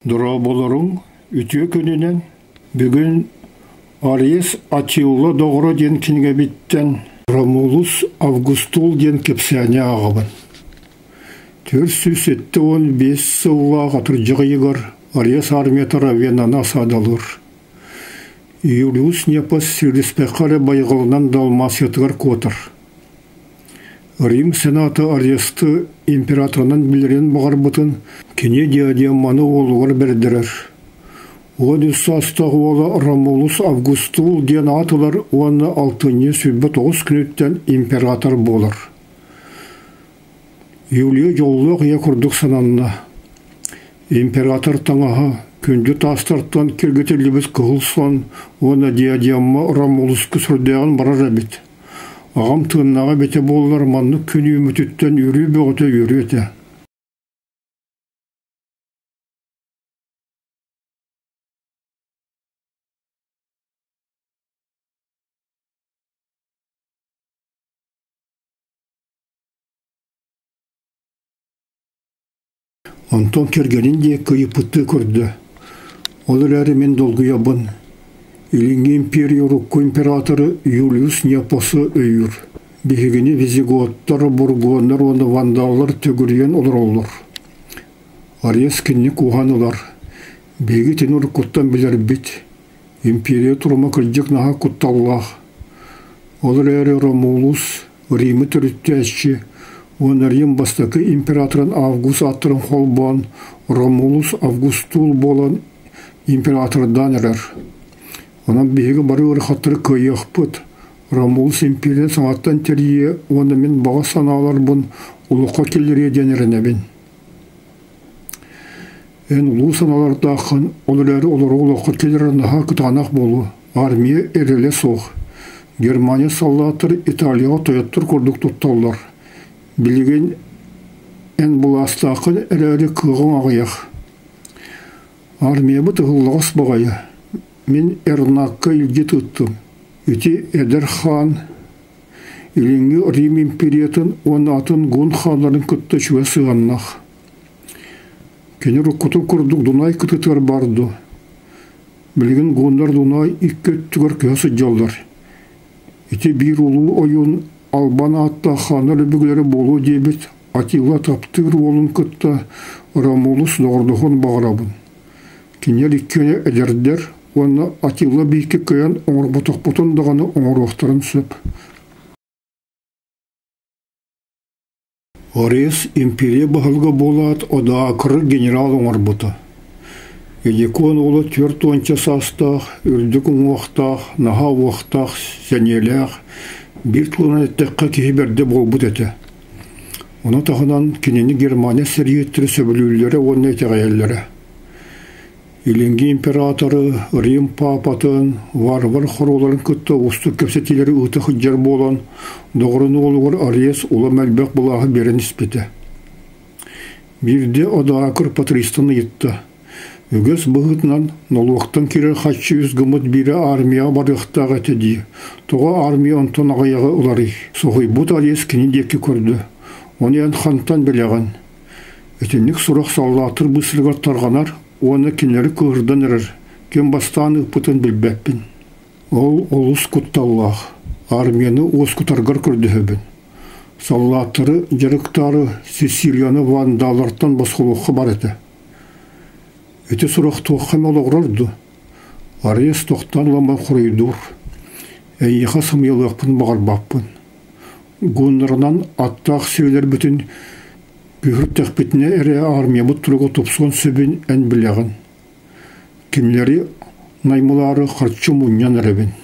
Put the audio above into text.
Дұра болырың, үтіе көнінен, бүгін Ариес Атилла доғыра ден кенге биттен Ромулус Августул ден кепсәне ағабын. 475 сылла ғатыр жығыйығыр Ариес армия Венана садалыр. Юлиус Непос сирреспекқары байғылынан далмас етігір котыр. Рим сенаты Ариесті императорынан білерен бағар бұтын кене диадеманы олығыр бердірір. Оны састағы олы Ромулус Августул ден атылар, оны 6-9 күніттен император болыр. Юлия жоллық екұрдық сананына. Император таңаға күнді тастартан келгетелі кығылсан, оны диадемма Ромулус күсірдеғін барар әбет. Ағам тыңнаға бете болылар манны күні үмітіттен үрі бөғіті үрі еті. Антон кергенінде күйіпітті көрді. Олар әрі мен долғы ябын. Илинги империя рукку императоры Юлиус Непосы өйір. Бігігіне визиготтар, бургуандар, оны вандалар төгірген олар олар. Ариес кеннік уғанылар. Бегі тенур құттан білер бит. Империя тұрма кірдік наға құтталлах. Олар әрі Ромулус, Римі түрітті әші. Оны Рим бастақы императорын Август аттырын холбан, Ромулус Августул болан императордан әрір. Онан бейгі бары ұрқаттыры көйеқ бұд. Ромулус империя саңаттан терие, оны мен баға саналар бұн ұлыққа келдер еденерін әбін. Ән ұлы саналарды ақын, олылары олары ұлыққа келдерін аға күтанақ болу. Армия әрелі соқ. Германия саллатыр, Италияға тояттыр көрдік тұтталар. Білген ән бұл астақын әрі күйғын ағаяқ. Армия бұт ұғылығас бағайы. Мен Эрнакқа үлге тұттым. Үте Эдер хан, үлінгі Рим империятын, оны атын Гун ханларын күтті шуа сығаннақ. Кені рұққытын күрдік Дунай күтітер барды. Білген Гундар Дунай иккеттігір көсі жалдар. Үте бір ұлы ойын Албана атта ханыр бүгілері болу дебет, Атилла таптыр олын күтті Ромулус доғырдығын бағырабын. Кенер иккені әдердер, оны Атилла бейкі көйен оңыр бұтық-бұтын дағаны оңыр оқтарын сөп. Ариес империя бағылға болады ода ақыры генерал оңыр бұты. Едекуан олы 4-10 састақ, үрдік оңықтақ, наға оқтақ, сәнеләқ, бір тұлына әттіққа кейберді бол бұт әті. Оны тағынан кенені Германия сәреттірі сөбілілері оны әтеғайелері. Илинги императоры, Рим папатын, варвар құруларын күтті ұсты көпсетелері ұты хүджер болан, доғырыны олығыр Ариес ұлы мәлбәқ бұлағы берін іспеті. Бірде Одакыр патристаны етті. Үгіз бұғытынан нолуқтан кері қатшы үзгіміт бірі армия барықтағы әтеді. Тоға армия онтан ағаяғы ұлары. Соғай бұт Ариес кенедекі көрді. Оны ән хантан білеған. Өтенік сұрақ саллатыр бұсырғар тарғанар, оны кенері көрден әрір. Кен бастаны ұпытын білбәппін. Ол олыс құтталлақ. Армияны оз құтарғар көрді өбін. Саллатыры, жарықтары Сесилияны вандалардан басқылыққа бар әті. Өте сұрақ тоққам олығырарды. Ариес тоқтанлама құрайдур. Әйеға сымелықпын бағар баппын. Гонларынан аттақ сөйлер бүтін күйір тәқпетіне әрі армия бұт тұрғы топсуған сөбін ән білеғін. Кемлері наймылары қарчы мұниян әребін.